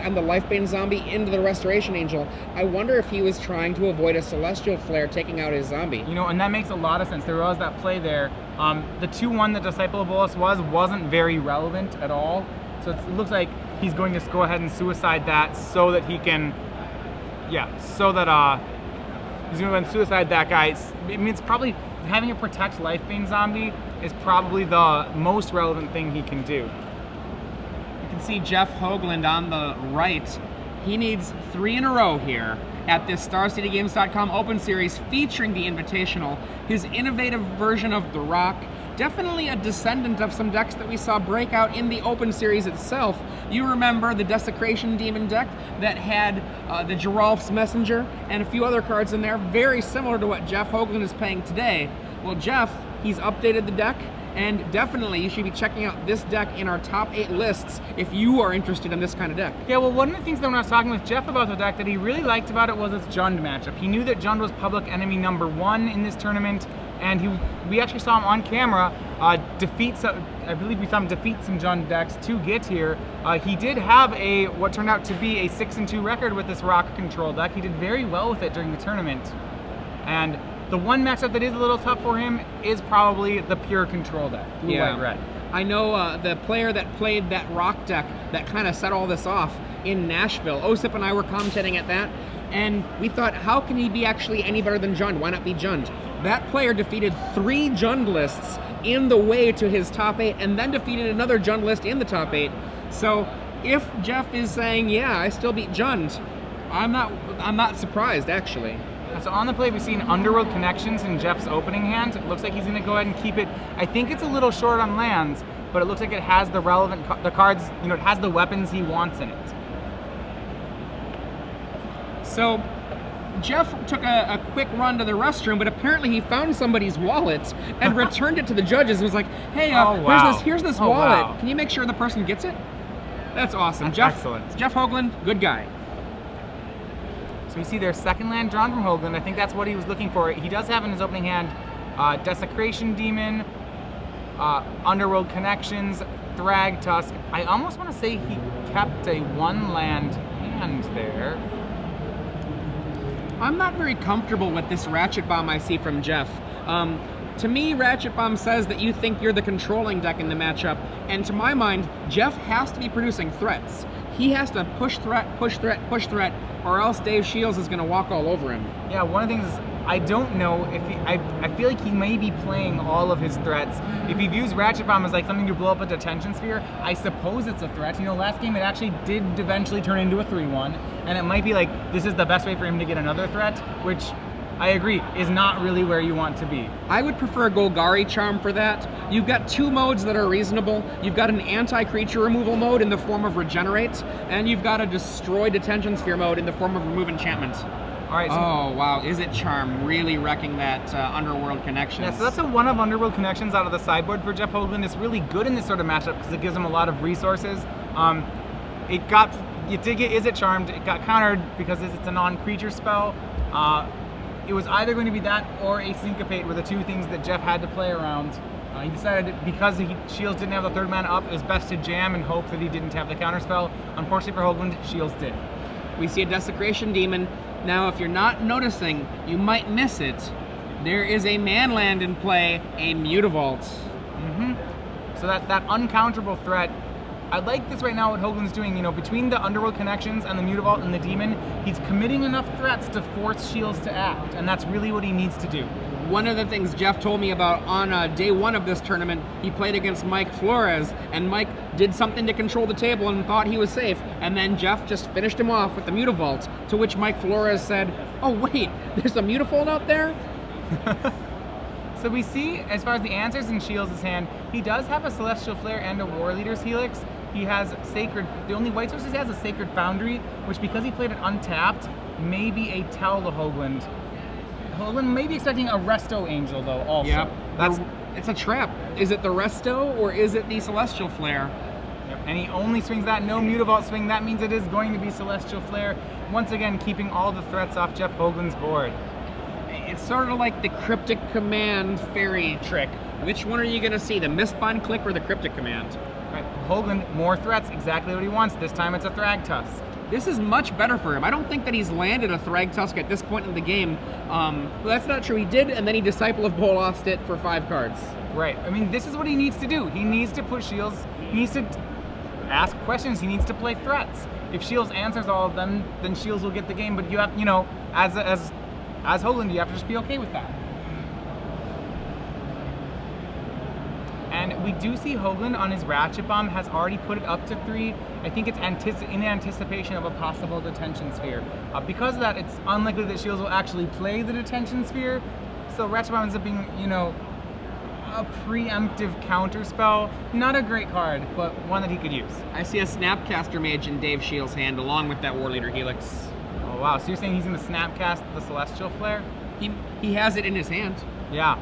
and the Lifebane Zombie into the Restoration Angel. I wonder if he was trying to avoid a Celestial Flare taking out his zombie. You know, and that makes a lot of sense. There was that play there. The 2-1 that Disciple of Bolas wasn't very relevant at all. So it looks like he's going to go ahead and suicide that so that he can, he's going to go ahead and suicide that guy. I mean, it's probably, having a Protect Lifebane Zombie is probably the most relevant thing he can do. You can see Jeff Hoagland on the right. He needs 3 in a row here at this StarCityGames.com Open Series featuring the Invitational. His innovative version of the Rock, definitely a descendant of some decks that we saw break out in the Open Series itself. You remember the Desecration Demon deck that had the Geralf's Messenger and a few other cards in there, very similar to what Jeff Hoagland is playing today. Well, Jeff, he's updated the deck, and definitely you should be checking out this deck in our top 8 lists if you are interested in this kind of deck. Yeah, well, one of the things that when I was talking with Jeff about the deck that he really liked about it was its Jund matchup. He knew that Jund was public enemy #1 in this tournament, and we actually saw him on camera defeat some, I believe we saw him defeat some Jund decks to get here. He did have what turned out to be a 6-2 record with this Rock control deck. He did very well with it during the tournament. And the one matchup that is a little tough for him is probably the pure control deck, blue, white, red. I know the player that played that Rock deck that kind of set all this off in Nashville. Osip and I were commentating at that, and we thought, how can he be actually any better than Jund? Why not be Jund? That player defeated 3 Jund lists in the way to his top 8, and then defeated another Jund list in the top 8. So if Jeff is saying, yeah, I still beat Jund, I'm not surprised, actually. So on the play, we've seen Underworld Connections in Jeff's opening hand. It looks like he's going to go ahead and keep it. I think it's a little short on lands, but it looks like it has the relevant cards, you know, it has the weapons he wants in it. So Jeff took a quick run to the restroom, but apparently he found somebody's wallet and returned it to the judges and was like, hey, here's this wallet. Wow. Can you make sure the person gets it? That's awesome. That's excellent. Jeff Hoagland, good guy. So we see their second land drawn from Hoogland. I think that's what he was looking for. He does have in his opening hand Desecration Demon, Underworld Connections, Thragtusk. I almost want to say he kept a 1-land hand there. I'm not very comfortable with this Ratchet Bomb I see from Jeff. To me, Ratchet Bomb says that you think you're the controlling deck in the matchup, and to my mind, Jeff has to be producing threats. He has to push threat, push threat, push threat, or else Dave Shiels is going to walk all over him. Yeah, one of the things is, I don't know if I feel like he may be playing all of his threats. If he views Ratchet Bomb as like something to blow up a detention sphere, I suppose it's a threat. You know, last game it actually did eventually turn into a 3-1, and it might be like this is the best way for him to get another threat, which I agree is not really where you want to be. I would prefer a Golgari Charm for that. You've got 2 modes that are reasonable. You've got an anti-creature removal mode in the form of Regenerate, and you've got a Destroy Detention Sphere mode in the form of Remove Enchantment. All right. So oh, wow. Is it Charm really wrecking that Underworld Connections? Yeah, so that's a 1 of Underworld Connections out of the sideboard for Jeff Hoagland. It's really good in this sort of matchup because it gives him a lot of resources. You did get Is It Charmed. It got countered because it's a non-creature spell. It was either going to be that or a Syncopate were the 2 things that Jeff had to play around. He decided because Shiels didn't have the 3rd mana up, it was best to jam and hope that he didn't have the counterspell. Unfortunately for Hoagland, Shiels did. We see a Desecration Demon. Now, if you're not noticing, you might miss it. There is a Manland in play, a Mutavault. So that uncounterable threat, I like this right now what Hoagland's doing, you know, between the Underworld Connections and the Mutavault and the Demon, he's committing enough threats to force Shiels to act, and that's really what he needs to do. One of the things Jeff told me about on day 1 of this tournament, he played against Mike Flores, and Mike did something to control the table and thought he was safe, and then Jeff just finished him off with the Mutavault, to which Mike Flores said, oh wait, there's a Mutavault out there? So we see, as far as the answers in Shiels' hand, he does have a Celestial Flare and a War Leader's Helix. He has Sacred, the only white source he has is Sacred Foundry, which because he played it untapped, may be a tell to Hoagland. Hoagland may be expecting a Resto Angel though also. Yep, it's a trap. Is it the Resto or is it the Celestial Flare? Yep. And he only swings that, no Mutavault swing, that means it is going to be Celestial Flare. Once again, keeping all the threats off Jeff Hoagland's board. It's sort of like the Cryptic Command fairy trick. Which one are you going to see, the Mistbind Click or the Cryptic Command? Right. Hoagland, more threats, exactly what he wants. This time it's a Thragtusk. This is much better for him. I don't think that he's landed a Thragtusk at this point in the game. Well, that's not true. He did, and then he Disciple of Bolas it for 5 cards. Right. I mean, this is what he needs to do. He needs to push Shiels. He needs to ask questions. He needs to play threats. If Shiels answers all of them, then Shiels will get the game. But you have, you know, as Hoagland, you have to just be okay with that. And we do see Hoagland on his Ratchet Bomb has already put it up to 3. I think it's in anticipation of a possible Detention Sphere. Because of that, it's unlikely that Shiels will actually play the Detention Sphere. So Ratchet Bomb ends up being, you know, a preemptive counter spell. Not a great card, but one that he could use. I see a Snapcaster Mage in Dave Shiels' hand, along with that War Leader Helix. Oh wow, so you're saying he's going to Snapcast the Celestial Flare? He has it in his hand. Yeah.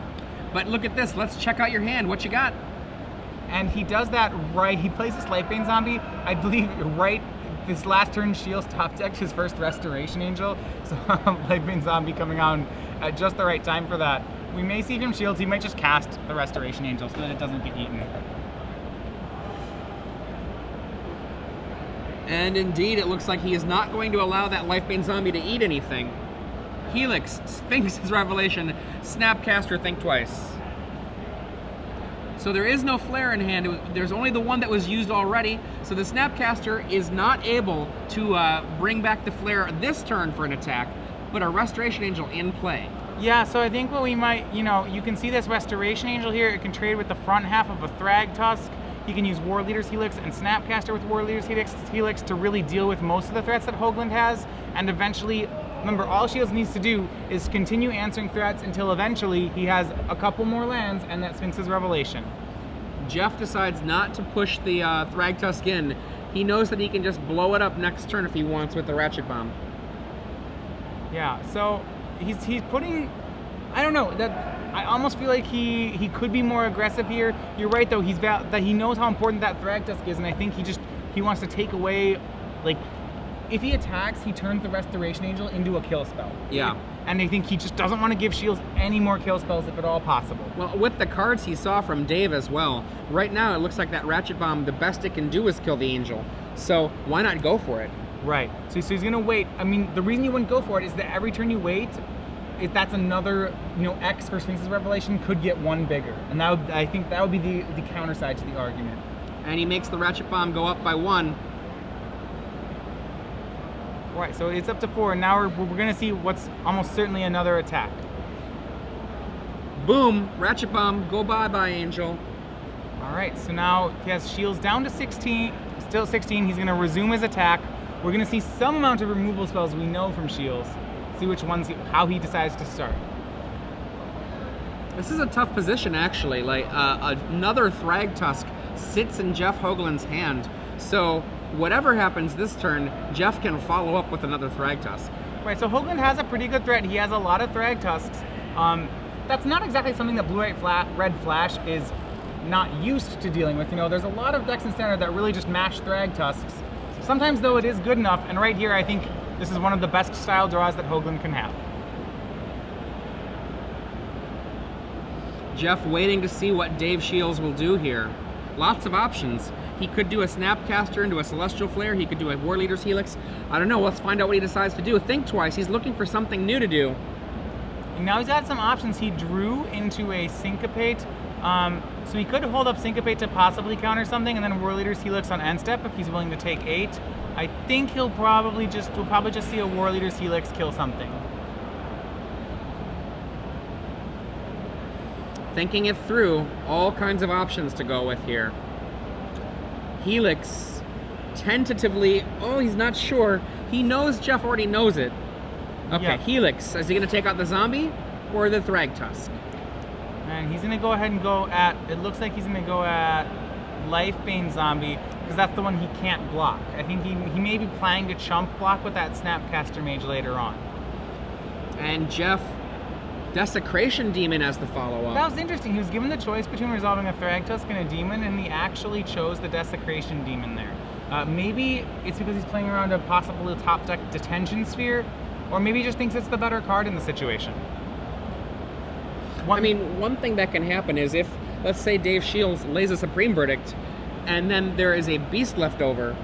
But look at this, let's check out your hand. What you got? And he does that right, he plays this Lifebane Zombie, I believe right this last turn Shiels top decked his first Restoration Angel. So Lifebane Zombie coming on at just the right time for that. We may see from Shields, he might just cast the Restoration Angel so that it doesn't get eaten. And indeed, it looks like he is not going to allow that Lifebane Zombie to eat anything. Helix, Sphinx's Revelation, Snapcaster, think twice. So there is no flare in hand. There's only the one that was used already. So the Snapcaster is not able to bring back the flare this turn for an attack, but a Restoration Angel in play. Yeah, so I think what we might, you know, you can see this Restoration Angel here. It can trade with the front half of a Thragtusk. You can use War Leader's Helix and Snapcaster with War Leader's Helix to really deal with most of the threats that Hoagland has. And eventually, remember, all Shields needs to do is continue answering threats until eventually he has a couple more lands and that Sphinx's Revelation. Jeff decides not to push the Thragtusk in. He knows that he can just blow it up next turn if he wants with the Ratchet Bomb. Yeah, so he's putting, I don't know, that I almost feel like he could be more aggressive here. You're right though, that he knows how important that Thragtusk is, and I think he wants to take away, like, if he attacks, he turns the Restoration Angel into a kill spell. Yeah. And I think he just doesn't want to give Shields any more kill spells if at all possible. Well, with the cards he saw from Dave as well, right now it looks like that Ratchet Bomb, the best it can do is kill the Angel. So why not go for it? Right. So he's going to wait. I mean, the reason you wouldn't go for it is that every turn you wait, if that's another, you know, X for Sphinx's Revelation could get one bigger. And that would, I think that would be the counter side to the argument. And he makes the Ratchet Bomb go up by 1. Right, so it's up to 4, and now we're going to see what's almost certainly another attack. Boom! Ratchet Bomb, go bye-bye, Angel. All right, so now he has Shields down to 16, still 16. He's going to resume his attack. We're going to see some amount of removal spells we know from Shields. See which ones, how he decides to start. This is a tough position, actually. Like, another Thragtusk sits in Jeff Hoagland's hand, so whatever happens this turn, Jeff can follow up with another Thragtusk. Right, so Hoagland has a pretty good threat. He has a lot of Thragtusks. That's not exactly something that Blue-White Red Flash is not used to dealing with. You know, there's a lot of decks in Standard that really just mash Thragtusks. Sometimes, though, it is good enough, and right here, I think this is one of the best style draws that Hoagland can have. Jeff waiting to see what Dave Shiels will do here. Lots of options. He could do a Snapcaster into a Celestial Flare. He could do a War Leader's Helix. I don't know. Let's find out what he decides to do. Think twice. He's looking for something new to do. And now he's got some options. He drew into a Syncopate. So he could hold up Syncopate to possibly counter something, and then War Leader's Helix on end step if he's willing to take 8. I think we'll probably just see a War Leader's Helix kill something. Thinking it through, all kinds of options to go with here. Helix, tentatively, oh, he's not sure. He knows Jeff already knows it. Okay, yeah. Helix, is he going to take out the zombie or the Thragtusk? And he's going to go ahead and go at, it looks like he's going to go at Lifebane Zombie, because that's the one he can't block. I think he may be planning to chump block with that Snapcaster Mage later on. And Jeff, Desecration Demon as the follow-up. That was interesting. He was given the choice between resolving a Thragtusk and a Demon, and he actually chose the Desecration Demon there. Maybe it's because he's playing around a possible top deck Detention Sphere, or maybe he just thinks it's the better card in the situation. One thing that can happen is if, let's say Dave Shiels lays a Supreme Verdict, and then there is a Beast left over,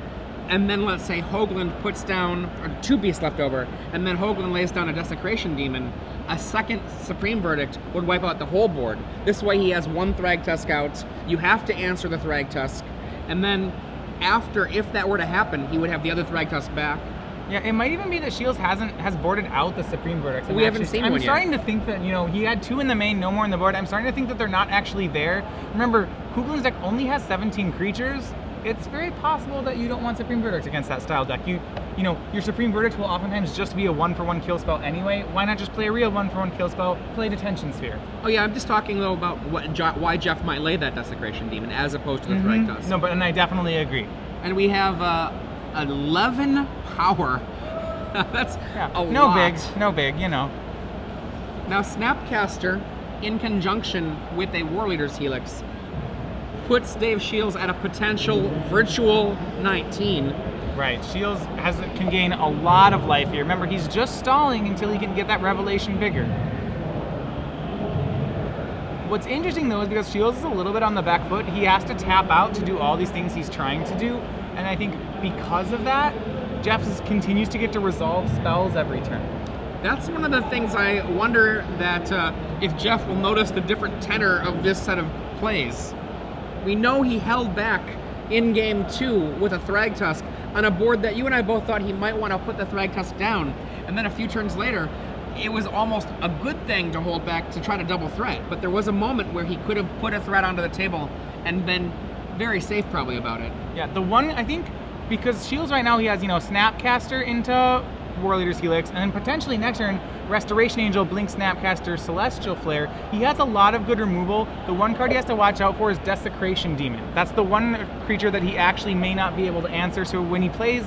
and then let's say Hoagland puts down, or 2 beasts left over, and then Hoagland lays down a Desecration Demon, a second Supreme Verdict would wipe out the whole board. This way he has 1 Thragtusk out, you have to answer the Thragtusk, and then after, if that were to happen, he would have the other Thragtusk back. Yeah, it might even be that Shiels has boarded out the Supreme Verdicts. We haven't seen one yet. I'm starting to think that, he had 2 in the main, no more in the board. I'm starting to think that they're not actually there. Remember, Hoogland's deck only has 17 creatures. It's very possible that you don't want Supreme Verdicts against that style deck. Your Supreme Verdicts will oftentimes just be a 1-for-1 kill spell anyway. Why not just play a real 1-for-1 kill spell, play Detention Sphere? Oh yeah, I'm just talking though about why Jeff might lay that Desecration Demon as opposed to the Thragtusk. No, and I definitely agree. And we have 11 power. That's a lot. No big. Now Snapcaster, in conjunction with a War Leader's Helix, puts Dave Shiels at a potential virtual 19. Right, Shiels can gain a lot of life here. Remember, he's just stalling until he can get that Revelation bigger. What's interesting though is because Shiels is a little bit on the back foot, he has to tap out to do all these things he's trying to do, and I think because of that, Jeff continues to get to resolve spells every turn. That's one of the things I wonder that if Jeff will notice the different tenor of this set of plays. We know he held back in game 2 with a Thragtusk on a board that you and I both thought he might want to put the Thragtusk down, and then a few turns later, it was almost a good thing to hold back to try to double threat, but there was a moment where he could have put a threat onto the table and been very safe probably about it. Yeah, the one, I think, because Shiels right now, he has, Snapcaster into War Leader's Helix, and then potentially next turn, Restoration Angel, Blink Snapcaster, Celestial Flare. He has a lot of good removal. The one card he has to watch out for is Desecration Demon. That's the one creature that he actually may not be able to answer, so when he plays,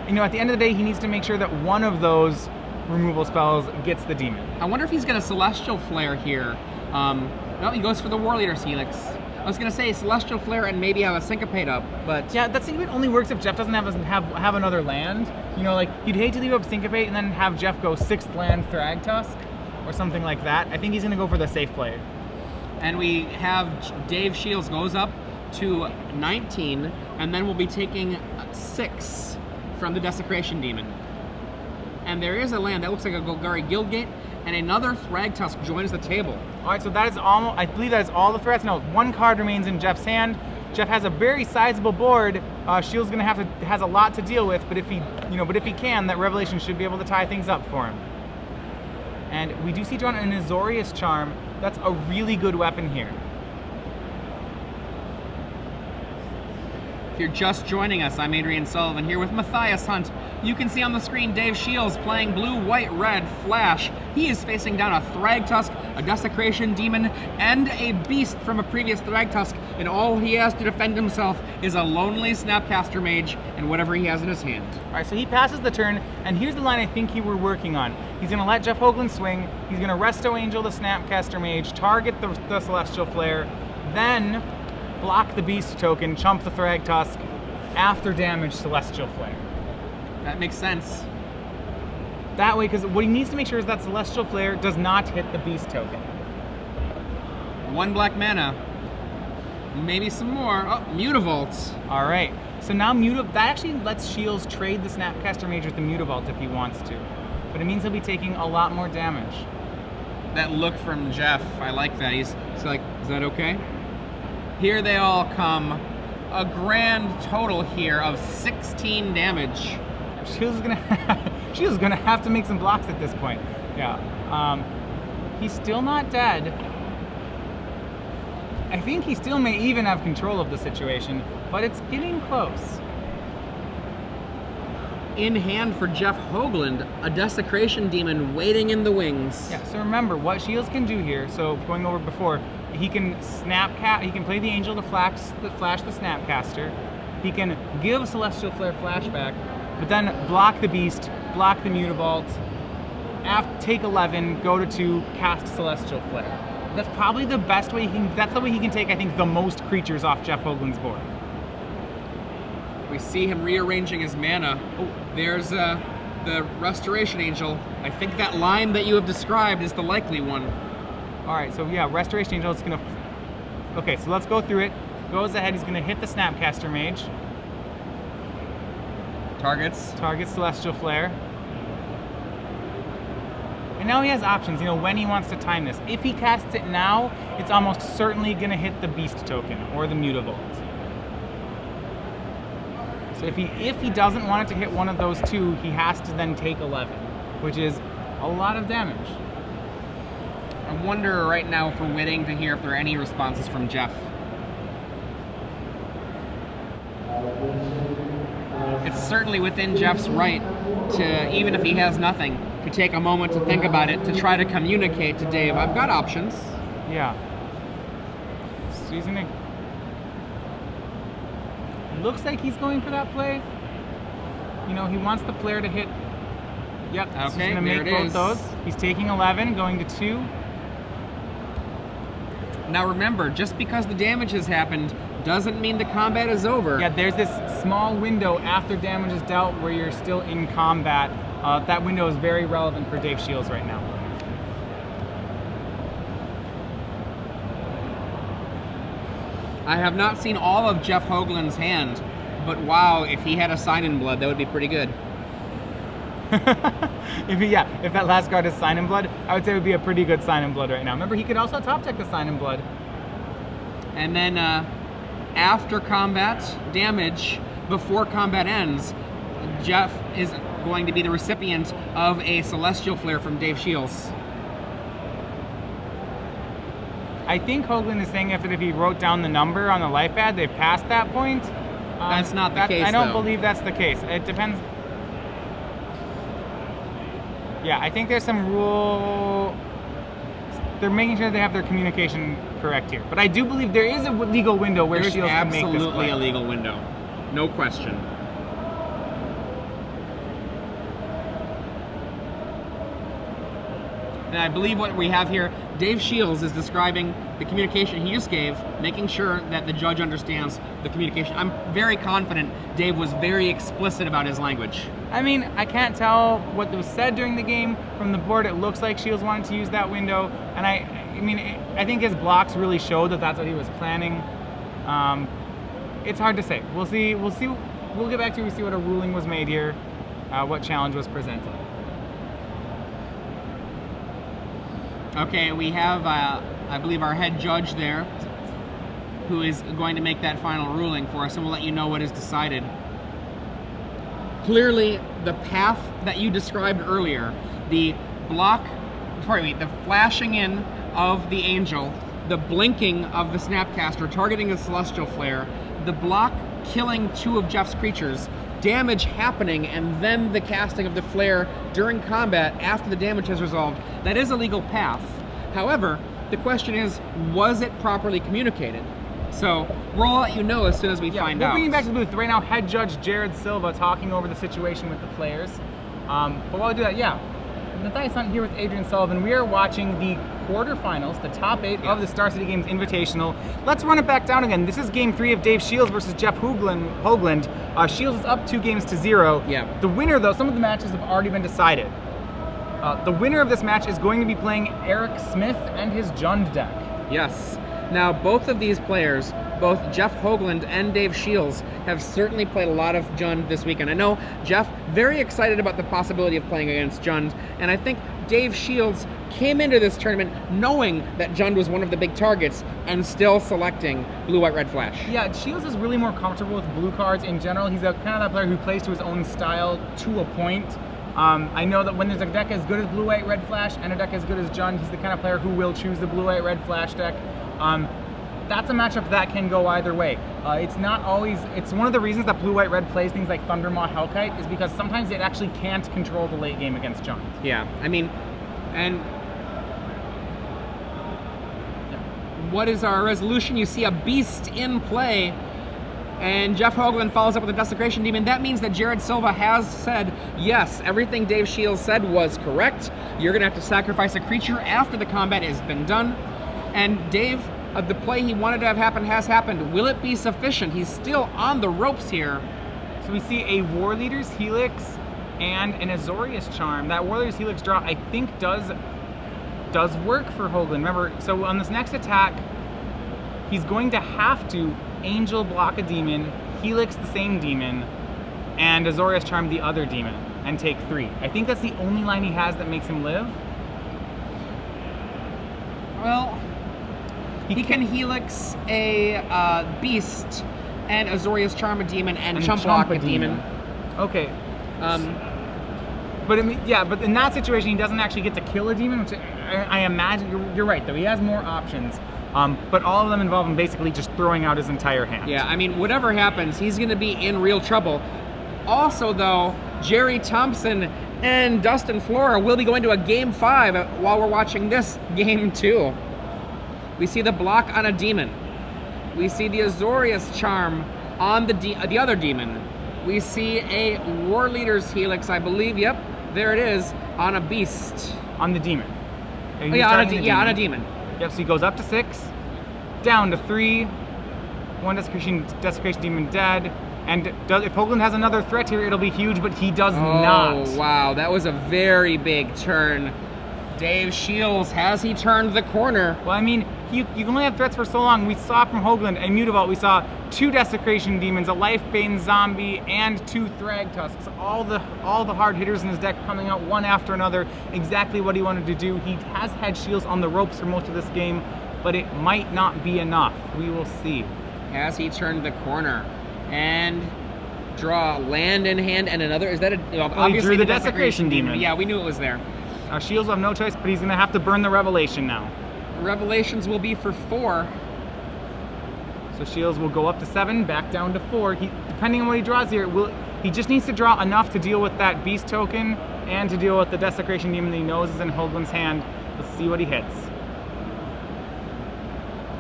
at the end of the day, he needs to make sure that one of those removal spells gets the demon. I wonder if he's going to Celestial Flare here. No, he goes for the War Leader's Helix. I was going to say Celestial Flare and maybe have a Syncopate up, but... Yeah, that Syncopate only works if Jeff doesn't have another land. You'd hate to leave up Syncopate and then have Jeff go 6th land Thragtusk or something like that. I think he's going to go for the safe play. And we have Dave Shiels goes up to 19, and then we'll be taking 6 from the Desecration Demon. And there is a land that looks like a Golgari Guildgate, and another Thragtusk joins the table. All right, so that is almost, I believe that is all the threats. No, 1 card remains in Jeff's hand. Jeff has a very sizable board. Shields has a lot to deal with, but if he can, that Revelation should be able to tie things up for him. And we do see drawn an Azorius Charm. That's a really good weapon here. If you're just joining us, I'm Adrian Sullivan here with Matthias Hunt. You can see on the screen Dave Shiels playing blue, white, red, flash. He is facing down a Thragtusk, a Desecration Demon, and a beast from a previous Thragtusk, and all he has to defend himself is a lonely Snapcaster Mage and whatever he has in his hand. All right, so he passes the turn, and here's the line I think he were working on. He's going to let Jeff Hoagland swing, he's going to Resto Angel the Snapcaster Mage, target the Celestial Flare, then block the Beast token, chump the Thragtusk, after damage Celestial Flare. That makes sense. That way, because what he needs to make sure is that Celestial Flare does not hit the Beast token. 1 black mana. Maybe some more. Oh, Mutavault. All right. So now that actually lets Shiels trade the Snapcaster Mage with the Mutavault if he wants to. But it means he'll be taking a lot more damage. That look from Jeff, I like that. He's like, is that okay? Here they all come. A grand total here of 16 damage. Shiels is gonna have to make some blocks at this point. Yeah. He's still not dead. I think he still may even have control of the situation, but it's getting close. In hand for Jeff Hoagland, a Desecration Demon waiting in the wings. Yeah, so remember what Shiels can do here, so going over before, he can he can play the Angel to flash the Snapcaster, he can give Celestial Flare flashback, but then block the Beast, block the Mutavault, take 11, go to 2, cast Celestial Flare. That's probably the best way that's the way he can take, I think, the most creatures off Jeff Hoagland's board. We see him rearranging his mana. Oh, there's the Restoration Angel. I think that line that you have described is the likely one. All right, so yeah, Restoration Angel is gonna... Okay, so let's go through it. Goes ahead, he's gonna hit the Snapcaster Mage. Targets. Target Celestial Flare. And now he has options, you know, when he wants to time this. If he casts it now, it's almost certainly going to hit the Beast token or the Mutavault. So if he doesn't want it to hit one of those two, he has to then take 11, which is a lot of damage. I wonder right now if we're waiting to hear if there are any responses from Jeff. It's certainly within Jeff's right to, even if he has nothing, to take a moment to think about it, to try to communicate to Dave, I've got options. Yeah. So he's gonna... Looks like he's going for that play. You know, he wants the flare to hit. Yep, so he's gonna make both those. He's taking 11, going to 2. Now remember, just because the damage has happened doesn't mean the combat is over. Yeah, there's this small window after damage is dealt where you're still in combat. That window is very relevant for Dave Shiels right now. I have not seen all of Jeff Hoagland's hand, but wow, if he had a Sign in Blood, that would be pretty good. If that last card is Sign in Blood, I would say it would be a pretty good Sign in Blood right now. Remember, he could also top deck the Sign in Blood. And then after combat damage, before combat ends, Jeff is going to be the recipient of a Celestial Flare from Dave Shiels. I think Hoagland is saying if he wrote down the number on the life pad, they've passed that point. That's not the case, I don't though. believe that's the case. It depends. Yeah, I think there's some rule. They're making sure they have their communication correct here. But I do believe there is a legal window where Shiels can make this play. Absolutely a legal window. No question. And I believe what we have here, Dave Shiels is describing the communication he just gave, making sure that the judge understands the communication. I'm very confident Dave was very explicit about his language. I mean, I can't tell what was said during the game. From the board, it looks like Shiels wanted to use that window. And I think his blocks really showed that that's what he was planning. It's hard to say. We'll see. We'll get back to see what a ruling was made here, what challenge was presented. Okay, we have, I believe, our head judge there, who is going to make that final ruling for us, and we'll let you know what is decided. Clearly, the path that you described earlier, the flashing in of the Angel, the blinking of the Snapcaster targeting the Celestial Flare, the block killing 2 of Jeff's creatures, damage happening, and then the casting of the flare during combat after the damage has resolved, that is a legal path. However, the question is, was it properly communicated? So we'll let you know as soon as we find out. We're bringing back to the booth right now. Head Judge Jared Silva talking over the situation with the players. But while we do that, Matthias Hunt here with Adrian Sullivan. We are watching the quarterfinals, the top 8 of the Star City Games Invitational. Let's run it back down again. This is game 3 of Dave Shiels versus Jeff Hoagland. Shiels is up 2 games to 0. Yeah. The winner, though, some of the matches have already been decided. The winner of this match is going to be playing Eric Smith and his Jund deck. Yes. Now, both of these players, both Jeff Hoagland and Dave Shiels, have certainly played a lot of Jund this weekend. I know Jeff, very excited about the possibility of playing against Jund, and I think Dave Shiels came into this tournament knowing that Jund was one of the big targets and still selecting Blue, White, Red Flash. Yeah, Shiels is really more comfortable with blue cards in general. He's kind of that player who plays to his own style to a point. I know that when there's a deck as good as Blue, White, Red Flash and a deck as good as Jund, he's the kind of player who will choose the Blue, White, Red Flash deck. That's a matchup that can go either way. It's not always, it's one of the reasons that Blue, White, Red plays things like Thundermaw Hellkite is because sometimes it actually can't control the late game against Jund. Yeah, I mean, and what is our resolution? You see a beast in play, and Jeff Hoagland follows up with a Desecration Demon. That means that Jared Silva has said, yes, everything Dave Shiels said was correct. You're gonna have to sacrifice a creature after the combat has been done. And Dave, the play he wanted to have happen has happened. Will it be sufficient? He's still on the ropes here. So we see a War Leader's Helix and an Azorius Charm. That War Leader's Helix draw, I think, does work for Hoagland. Remember, so on this next attack, he's going to have to Angel block a demon, Helix the same demon, and Azorius Charm the other demon and take 3. I think that's the only line he has that makes him live. Well, he can Helix a beast and Azorius Charm a demon and Chump Block a demon. Okay. But but in that situation, he doesn't actually get to kill a demon, which I imagine. You're right, though. He has more options. But all of them involve him basically just throwing out his entire hand. Yeah, I mean, whatever happens, he's going to be in real trouble. Also, though, Jerry Thompson and Dustin Flora will be going to a Game 5 while we're watching this Game 2. We see the block on a demon. We see the Azorius Charm on the other demon. We see a War Leader's Helix, I believe, yep, there it is, on a beast. On the demon. On a demon. Yep, so he goes up to 6, down to 3, 1 Desecration Demon dead, and if Hoagland has another threat here, it'll be huge, but he does not. Oh, wow, that was a very big turn. Dave Shiels, has he turned the corner? Well, I mean, you can only have threats for so long. We saw from Hoagland and Mutavault, we saw 2 Desecration Demons, a Life-Bane Zombie, and 2 Thragtusks. All the hard hitters in his deck coming out one after another, exactly what he wanted to do. He has had Shields on the ropes for most of this game, but it might not be enough. We will see. Has he turned the corner? And draw land in hand and another, is that obviously he drew the Desecration Demon. Yeah, we knew it was there. Shields will have no choice, but he's going to have to burn the Revelation now. Revelations will be for 4. So Shields will go up to 7, back down to 4. Depending on what he draws here, he just needs to draw enough to deal with that Beast token and to deal with the Desecration Demon that he knows is in Hoagland's hand. Let's see what he hits.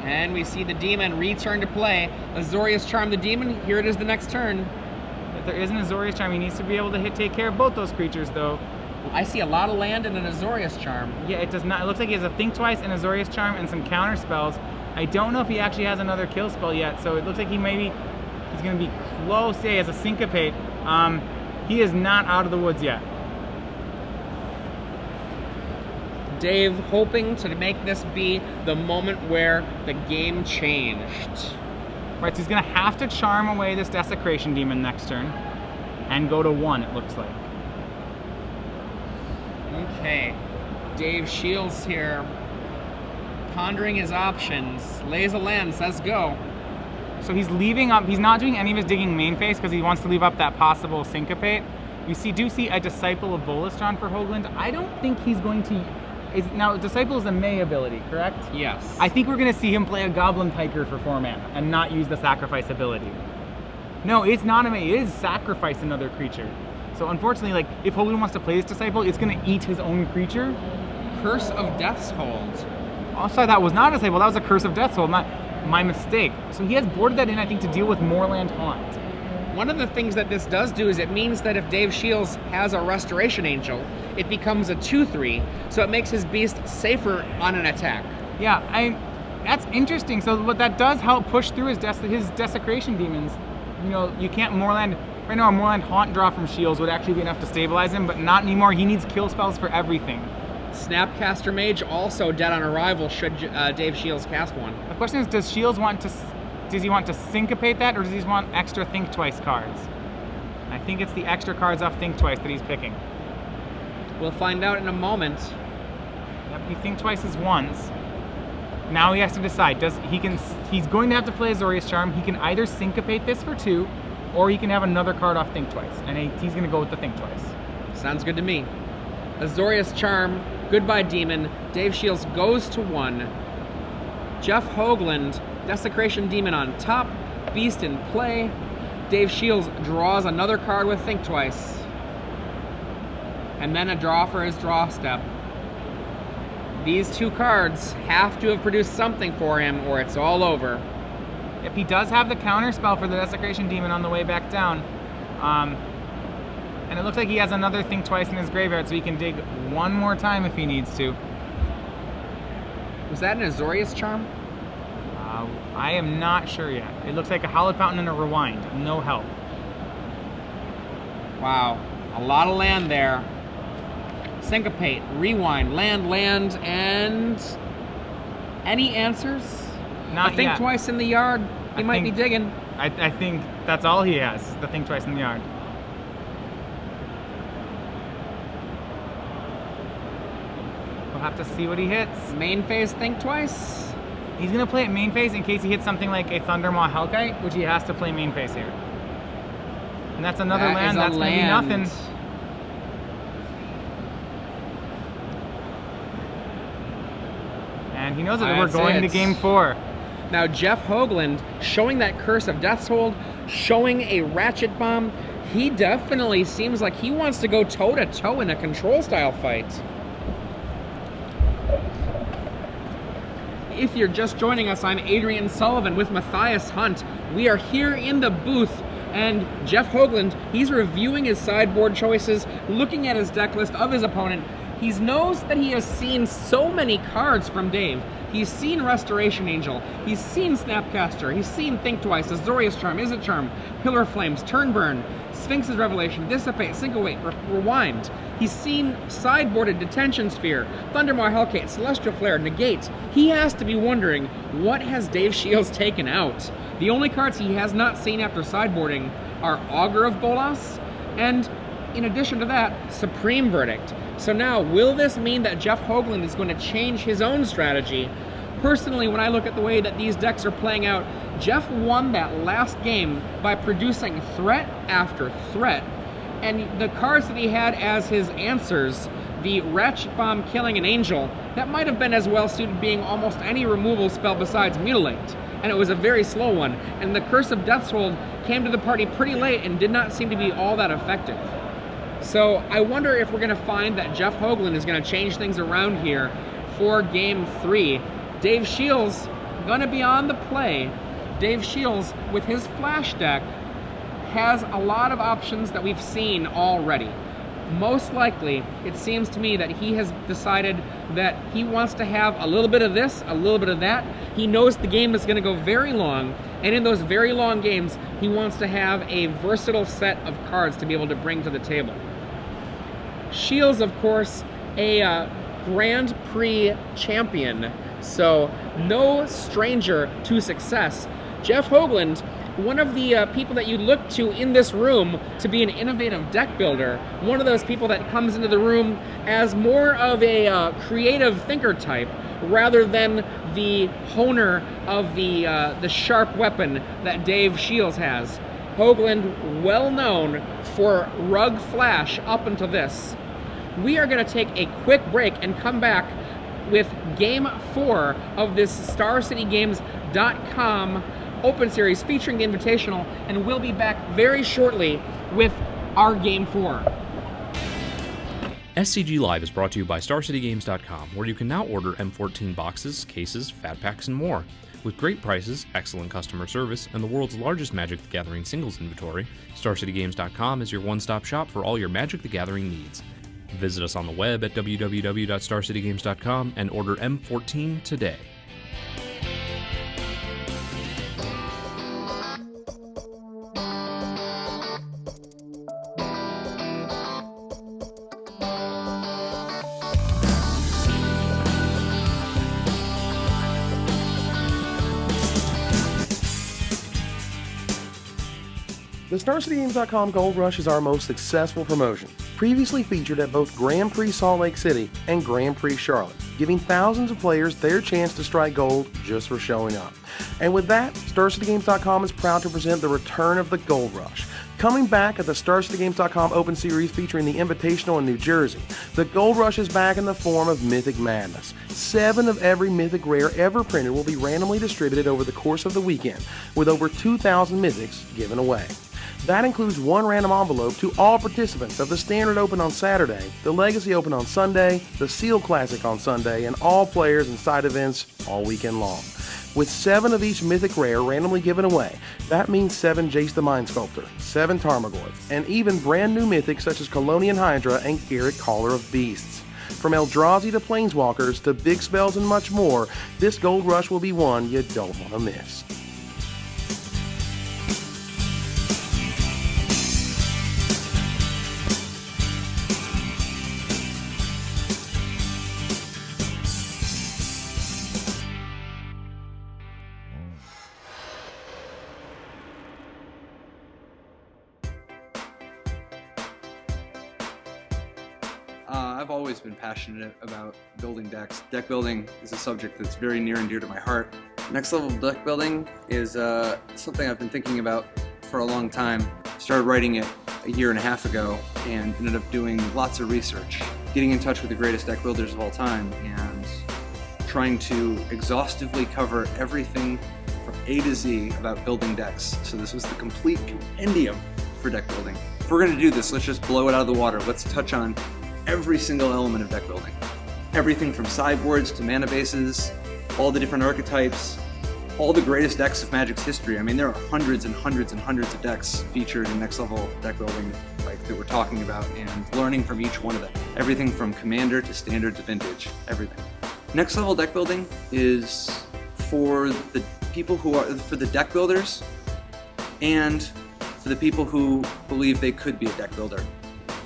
And we see the demon return to play. Azorius Charm the demon. Here it is the next turn. If there is an Azorius Charm, he needs to be able to take care of both those creatures, though. I see a lot of land and an Azorius Charm. Yeah, it does not. It looks like he has a Think Twice, an Azorius Charm, and some counter spells. I don't know if he actually has another kill spell yet, so it looks like he's going to be close. Yeah, he has a Syncopate. He is not out of the woods yet. Dave hoping to make this be the moment where the game changed. Right, so he's going to have to charm away this Desecration Demon next turn and go to 1, it looks like. Okay, Dave Shiels here, pondering his options, lays a land, says go. So he's leaving up, he's not doing any of his digging main phase because he wants to leave up that possible Syncopate. We do see a Disciple of Bolas drawn for Hoagland. I don't think he's going to, now Disciple is a May ability, correct? Yes. I think we're going to see him play a Goblin Piker for 4 mana and not use the Sacrifice ability. No, it's not a May, it is sacrifice another creature. So unfortunately, like, if Hoagland wants to play this Disciple, it's going to eat his own creature. Curse of Death's Hold. Oh, sorry, that was not a Disciple, that was a Curse of Death's Hold, not my mistake. So he has boarded that in, I think, to deal with Moorland Haunt. One of the things that this does do is it means that if Dave Shiels has a Restoration Angel, it becomes a 2/3, so it makes his beast safer on an attack. Yeah, that's interesting. So what that does help push through his Desecration Demons. You know, you can't Moorland. Right now, a Moorland Haunt draw from Shields would actually be enough to stabilize him, but not anymore. He needs kill spells for everything. Snapcaster Mage also dead on arrival should Dave Shiels cast one. The question is, does Shields want to syncopate that, or does he want extra Think Twice cards? I think it's the extra cards off Think Twice that he's picking. We'll find out in a moment. Yep, he Think Twices once. Now he has to decide. He's going to have to play Azorius Charm. He can either syncopate this for 2, or he can have another card off Think Twice, and he's going to go with the Think Twice. Sounds good to me. Azorius Charm, goodbye Demon. Dave Shiels goes to 1. Jeff Hoagland, Desecration Demon on top, Beast in play. Dave Shiels draws another card with Think Twice. And then a draw for his draw step. These 2 cards have to have produced something for him, or it's all over. If he does have the counter spell for the Desecration Demon on the way back down, and it looks like he has another Think Twice in his graveyard, so he can dig 1 more time if he needs to. Was that an Azorius Charm? I am not sure yet. It looks like a Hallowed Fountain and a Rewind. No help. Wow, a lot of land there. Syncopate, Rewind, land, and any answers? Not Think yet. Twice in the yard. He might be digging. I think that's all he has, is the Think Twice in the yard. have to see what he hits. Main phase, think twice. He's going to play it main phase in case he hits something like a Thundermaw Hellkite, which he has to play main phase here. And that's another land. That's going to be nothing. And he knows that we're going to game 4. Now Jeff Hoagland showing that Curse of Death's Hold, showing a Ratchet Bomb. He definitely seems like he wants to go toe-to-toe in a control style fight. If you're just joining us, I'm Adrian Sullivan with Matthias Hunt. We are here in the booth, and Jeff Hoagland, he's reviewing his sideboard choices, looking at his deck list of his opponent. He knows that he has seen so many cards from Dave. He's seen Restoration Angel, he's seen Snapcaster, he's seen Think Twice, Azorius Charm, Is It Charm, Pillar Flames, Turn Burn, Sphinx's Revelation, Dissipate, Sync Away, Rewind. He's seen sideboarded Detention Sphere, Thundermaw Hellkite, Celestial Flare, Negate. He has to be wondering, what has Dave Shiels taken out? The only cards he has not seen after sideboarding are Augur of Bolas, and in addition to that, Supreme Verdict. So now, will this mean that Jeff Hoagland is going to change his own strategy? Personally, when I look at the way that these decks are playing out, Jeff won that last game by producing threat after threat. And the cards that he had as his answers, the Ratchet Bomb killing an Angel, that might have been as well suited being almost any removal spell besides Mutilate. And it was a very slow one. And the Curse of Death's Hold came to the party pretty late and did not seem to be all that effective. So I wonder if we're going to find that Jeff Hoagland is going to change things around here for Game 3. Dave Shiels going to be on the play. Dave Shiels, with his Flash deck, has a lot of options that we've seen already. Most likely, it seems to me that he has decided that he wants to have a little bit of this, a little bit of that. He knows the game is going to go very long, and in those very long games, he wants to have a versatile set of cards to be able to bring to the table. Shiels, of course, a Grand Prix champion, so no stranger to success. Jeff Hoagland, one of the people that you look to in this room to be an innovative deck builder, one of those people that comes into the room as more of a creative thinker type, rather than the honer of the sharp weapon that Dave Shiels has. Hoagland, well known for Rug Flash up until this. We are going to take a quick break and come back with Game 4 of this StarCityGames.com Open Series featuring the Invitational, and we'll be back very shortly with our Game 4. SCG Live is brought to you by StarCityGames.com, where you can now order M14 boxes, cases, fat packs, and more. With great prices, excellent customer service, and the world's largest Magic the Gathering singles inventory, StarCityGames.com is your one-stop shop for all your Magic the Gathering needs. Visit us on the web at www.starcitygames.com and order M14 today. The StarCityGames.com Gold Rush is our most successful promotion, previously featured at both Grand Prix Salt Lake City and Grand Prix Charlotte, giving thousands of players their chance to strike gold just for showing up. And with that, StarCityGames.com is proud to present the return of the Gold Rush. Coming back at the StarCityGames.com Open Series featuring the Invitational in New Jersey, the Gold Rush is back in the form of Mythic Madness. 7 of every Mythic Rare ever printed will be randomly distributed over the course of the weekend, with over 2,000 Mythics given away. That includes 1 random envelope to all participants of the Standard Open on Saturday, the Legacy Open on Sunday, the Seal Classic on Sunday, and all players and side events all weekend long. With 7 of each Mythic Rare randomly given away, that means 7 Jace the Mind Sculptor, 7 Tarmogoyf, and even brand new Mythics such as Colonian Hydra and Garrett Caller of Beasts. From Eldrazi to Planeswalkers to big spells and much more, this Gold Rush will be one you don't want to miss. I've always been passionate about building decks. Deck building is a subject that's very near and dear to my heart. Next level deck building is something I've been thinking about for a long time. Started writing it a year and a half ago and ended up doing lots of research, getting in touch with the greatest deck builders of all time and trying to exhaustively cover everything from A to Z about building decks. So this was the complete compendium for deck building. If we're going to do this, let's just blow it out of the water. Let's touch on every single element of deck building. Everything from sideboards to mana bases, all the different archetypes, all the greatest decks of Magic's history. I mean, there are hundreds and hundreds and hundreds of decks featured in next level deck building like that we're talking about, and learning from each one of them. Everything from Commander to Standard to Vintage, everything. Next level deck building is for the people who are, for the deck builders and for the people who believe they could be a deck builder.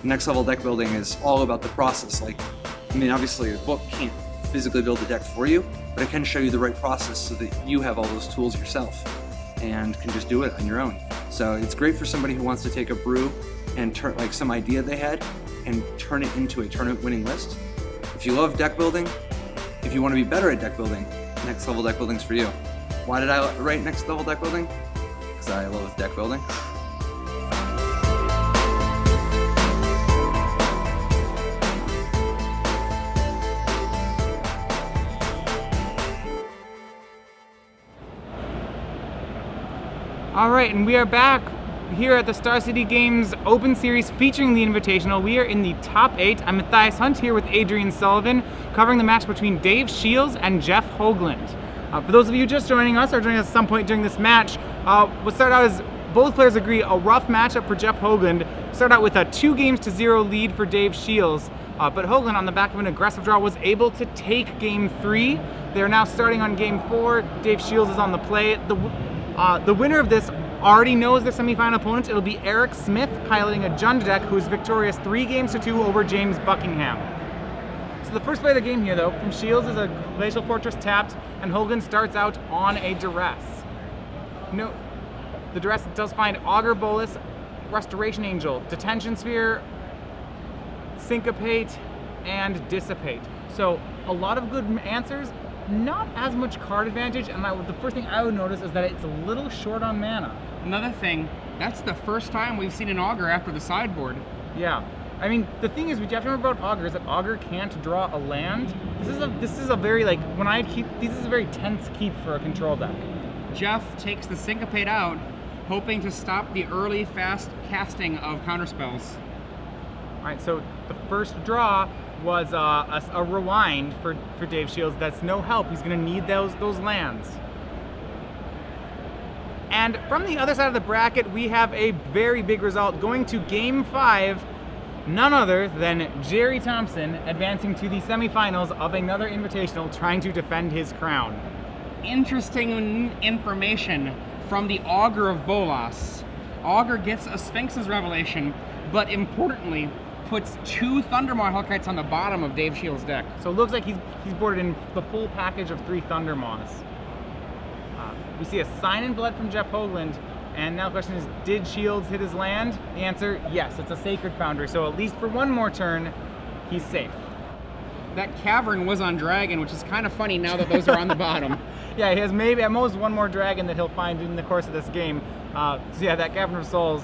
Next level deck building is all about the process. Like, I mean, obviously a book can't physically build a deck for you, but it can show you the right process so that you have all those tools yourself and can just do it on your own. So it's great for somebody who wants to take a brew and turn like some idea they had and turn it into a tournament winning list. If you love deck building, if you want to be better at deck building, next level deck building's for you. Why did I write next level deck building? Because I love deck building. All right, and we are back here at the Star City Games Open Series featuring the Invitational. We are in the top 8. I'm Matthias Hunt here with Adrian Sullivan, covering the match between Dave Shiels and Jeff Hoagland. For those of you just joining us or joining us at some point during this match, we'll start out as both players agree, a rough matchup for Jeff Hoagland. Start out with a 2-0 lead for Dave Shiels, but Hoagland, on the back of an aggressive draw, was able to take Game 3. They're now starting on Game 4. Dave Shiels is on the play. The winner of this already knows their semifinal opponent. It'll be Eric Smith piloting a Jund deck, who's victorious 3-2 over James Buckingham. So the first play of the game here, though, from Shiels is a Glacial Fortress tapped, and Hoagland starts out on a Duress. No, the Duress does find Augur of Bolas, Restoration Angel, Detention Sphere, Syncopate, and Dissipate. So a lot of good answers. Not as much card advantage, and the first thing I would notice is that it's a little short on mana. Another thing, that's the first time we've seen an Augur after the sideboard. Yeah, I mean, the thing is, we have to remember about Augur is that Augur can't draw a land. This is a very, like, this is a very tense keep for a control deck. Jeff takes the Syncopate out, hoping to stop the early fast casting of counterspells. All right, so the first draw was a rewind for Dave Shiels. That's no help. He's going to need those lands. And from the other side of the bracket, we have a very big result. Going to Game 5, none other than Jerry Thompson advancing to the semifinals of another Invitational, trying to defend his crown. Interesting information from the Augur of Bolas. Augur gets a Sphinx's Revelation, but importantly, puts 2 Thundermaw Hellkites on the bottom of Dave Shiels' deck. So it looks like he's boarded in the full package of 3 Thundermaws. We see a Sign in Blood from Jeff Hoagland, and now the question is, did Shiels hit his land? The answer, yes, it's a Sacred Foundry, so at least for one more turn, he's safe. That Cavern was on Dragon, which is kind of funny now that those are on the bottom. Yeah, he has maybe at most one more Dragon that he'll find in the course of this game. So yeah, that Cavern of Souls,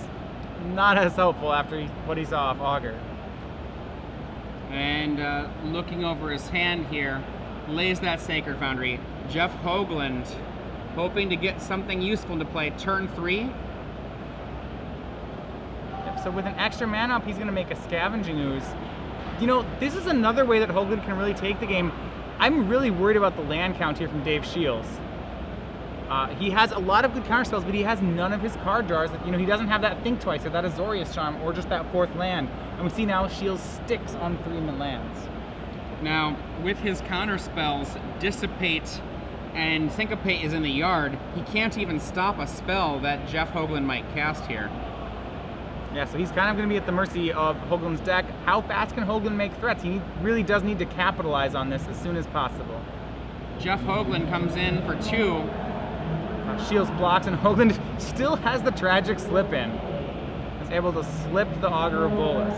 not as helpful after what he saw off Augur. And looking over his hand here, lays that Sacred Foundry. Jeff Hoagland hoping to get something useful to play turn 3. Yep, so with an extra mana up, he's going to make a Scavenging Ooze. You know, this is another way that Hoagland can really take the game. I'm really worried about the land count here from Dave Shiels. He has a lot of good counterspells, but he has none of his card draws. He doesn't have that Think Twice or that Azorius Charm or just that 4th land. And we see now Shiels sticks on 3 lands. Now, with his counterspells, Dissipate and Syncopate is in the yard. He can't even stop a spell that Jeff Hoagland might cast here. Yeah, so he's kind of going to be at the mercy of Hoagland's deck. How fast can Hoagland make threats? He really does need to capitalize on this as soon as possible. Jeff Hoagland comes in for 2. Shiels blocks, and Hoagland still has the Tragic Slip in. He's able to slip the Augur of Bolas.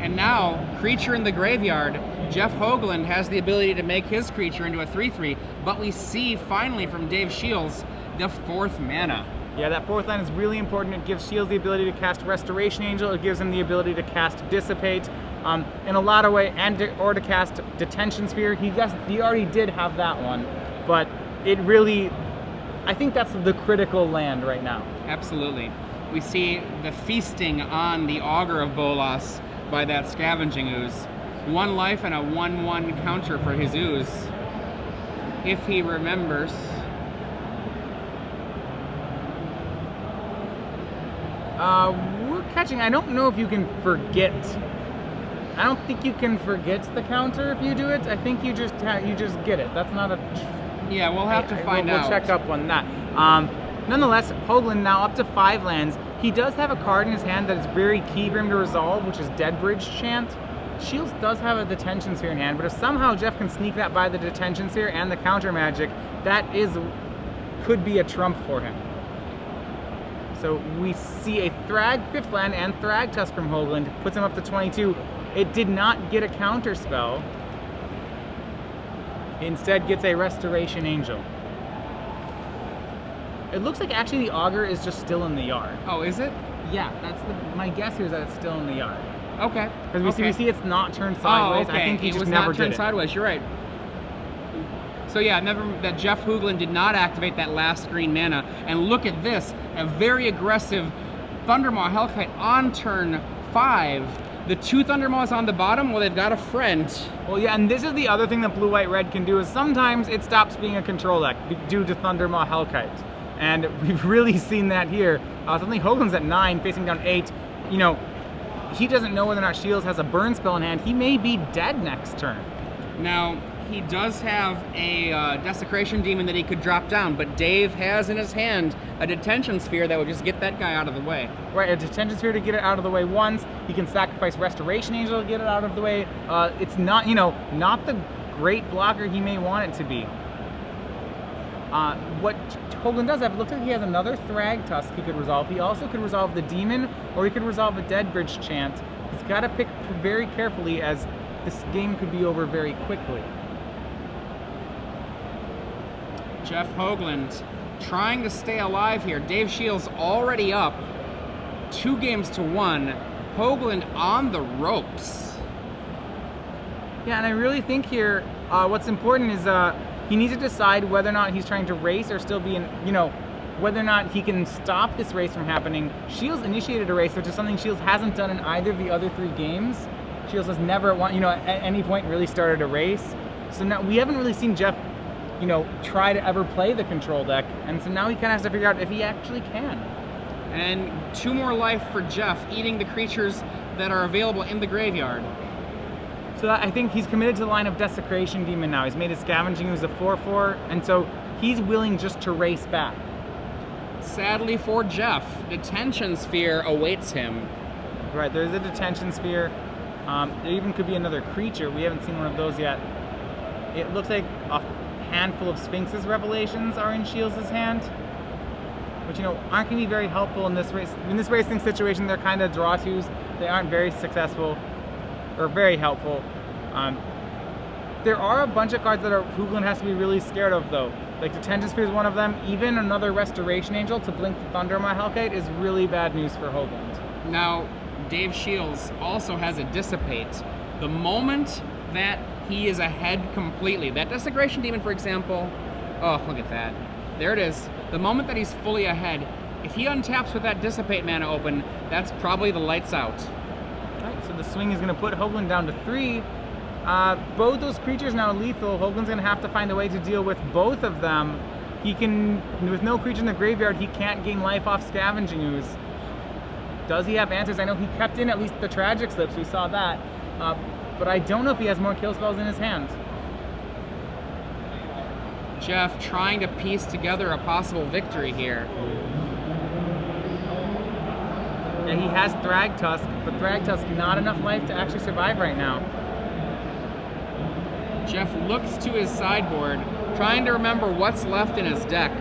And now, creature in the graveyard, Jeff Hoagland has the ability to make his creature into a 3/3, but we see finally from Dave Shiels the 4th mana. Yeah, that 4th land is really important. It gives Shiels the ability to cast Restoration Angel. It gives him the ability to cast Dissipate in a lot of ways, or to cast Detention Sphere. He already did have that one, but it really, I think that's the critical land right now. Absolutely. We see the feasting on the Augur of Bolas by that Scavenging Ooze. 1 life and a 1/1 counter for his Ooze, if he remembers. We're catching. I don't know if you can forget. I don't think you can forget the counter if you do it. I think you just get it. That's not a. Yeah, we'll have to find out. We'll check up on that. Nonetheless, Hoagland now up to 5 lands. He does have a card in his hand that is very key for him to resolve, which is Dead Bridge Chant. Shields does have a Detention Sphere in hand, but if somehow Jeff can sneak that by the Detention Sphere and the counter magic, that could be a trump for him. So we see a 5th land and Thragtusk from Hoogland, puts him up to 22. It did not get a counter spell. Instead gets a Restoration Angel. It looks like actually the Augur is just still in the yard. Oh, is it? Yeah, that's my guess here is that it's still in the yard. Okay. Because we see it's not turned sideways. Oh, okay. I think he it just was never not turned did it. sideways. You're right. So yeah, that Jeff Hoogland did not activate that last green mana. And look at this, a very aggressive Thundermaw Hellkite on turn 5. The 2 Thundermaws on the bottom, well, they've got a friend. Well, yeah, and this is the other thing that Blue, White, Red can do is sometimes it stops being a control deck due to Thundermaw Hellkite. And we've really seen that here. Suddenly Hoagland's at 9, facing down 8. You know, he doesn't know whether or not Shields has a burn spell in hand. He may be dead next turn. Now, he does have a Desecration Demon that he could drop down, but Dave has in his hand a Detention Sphere that would just get that guy out of the way. Right, a Detention Sphere to get it out of the way once. He can sacrifice Restoration Angel to get it out of the way. It's not, not the great blocker he may want it to be. What Hoagland does have, it looks like he has another Thragtusk he could resolve. He also could resolve the Demon, or he could resolve a Dead Bridge Chant. He's got to pick very carefully, as this game could be over very quickly. Jeff Hoagland trying to stay alive here. Dave Shiels already up 2 games to 1. Hoagland on the ropes. Yeah, and I really think here what's important is he needs to decide whether or not he's trying to race or still be in, whether or not he can stop this race from happening. Shiels initiated a race, which is something Shiels hasn't done in either of the other 3 games. Shiels has never, at any point really started a race. So now we haven't really seen Jeff try to ever play the control deck, and so now he kind of has to figure out if he actually can. And 2 more life for Jeff, eating the creatures that are available in the graveyard. So I think he's committed to the line of Desecration Demon now. He's made his Scavenging Ooze a 4/4, and so he's willing just to race back. Sadly for Jeff, Detention Sphere awaits him. Right, there's a Detention Sphere. There even could be another creature. We haven't seen one of those yet. It looks like a handful of Sphinx's Revelations are in Shields' hand, which aren't going to be very helpful in this race. In this racing situation, they're kind of draw twos. They aren't very successful or very helpful. There are a bunch of cards that Hoogland has to be really scared of, though. Like Detention Sphere is one of them. Even another Restoration Angel to blink the Thundermaw Hellkite is really bad news for Hoogland. Now, Dave Shiels also has a Dissipate. The moment that he is ahead completely, that Desecration Demon, for example, oh, look at that. There it is. The moment that he's fully ahead, if he untaps with that Dissipate mana open, that's probably the lights out. Right, so the swing is going to put Hoagland down to 3. Both those creatures now lethal. Hoagland's going to have to find a way to deal with both of them. He can, with no creature in the graveyard, he can't gain life off Scavenging Ooze. Does he have answers? I know he kept in at least the Tragic Slips, we saw that. But I don't know if he has more kill spells in his hand. Jeff trying to piece together a possible victory here. And he has Thragtusk, but Thragtusk not enough life to actually survive right now. Jeff looks to his sideboard, trying to remember what's left in his deck.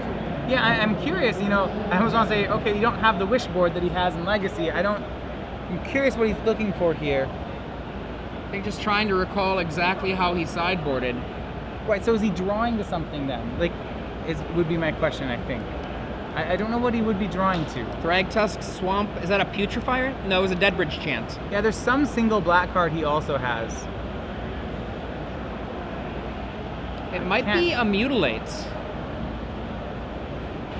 Yeah, I'm curious, I almost want to say, okay, you don't have the Wish board that he has in Legacy. I'm curious what he's looking for here. think just trying to recall exactly how he sideboarded. Right, so is he drawing to something then? Like, would be my question, I think. I don't know what he would be drawing to. Thragtusk, Swamp, is that a Putrefier? No, it was a Deadbridge chant. Yeah, there's some single black card he also has. It might be a Mutilate.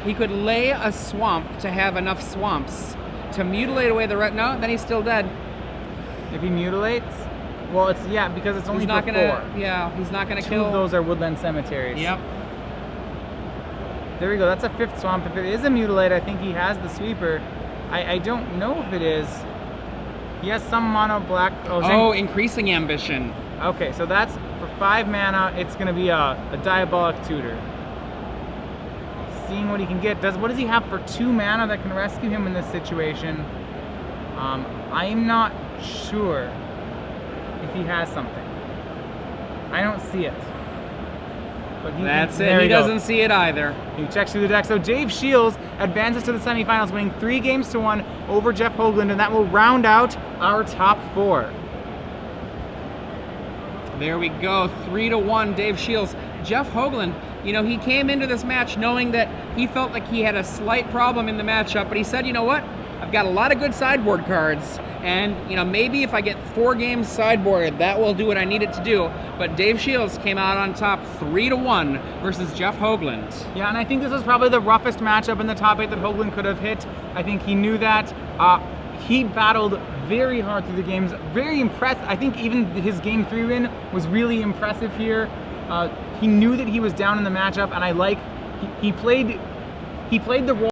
He could lay a Swamp to have enough Swamps to mutilate away the red. No, then he's still dead. If he mutilates? Well, it's, yeah, because it's only He's not for gonna, 4. yeah, he's not gonna Two kill. of those are Woodland Cemeteries. Yep. There we go, that's a 5th Swamp. If it is a Mutilate, I think he has the Sweeper. I don't know if it is. He has some mono black. Oh, increasing ambition. Okay, so that's for 5 mana. It's going to be a Diabolic Tutor. Seeing what he can get. What does he have for 2 mana that can rescue him in this situation? I'm not sure if he has something. I don't see it. But That's it. He doesn't see it either. He checks through the deck. So Dave Shiels advances to the semifinals, winning 3-1 over Jeff Hoagland, and that will round out our top 4. There we go, 3-1, Dave Shiels. Jeff Hoagland, you know, he came into this match knowing that he felt like he had a slight problem in the matchup, but he said, you know what? I've got a lot of good sideboard cards, and, you know, maybe if I get 4 games sideboarded, that will do what I need it to do. But Dave Shiels came out on top 3-1 versus Jeff Hoagland. Yeah, and I think this was probably the roughest matchup in the top 8 that Hoagland could have hit. I think he knew that. He battled very hard through the games. Very impressed. I think even his game 3 win was really impressive here. He knew that he was down in the matchup, and I like he played the role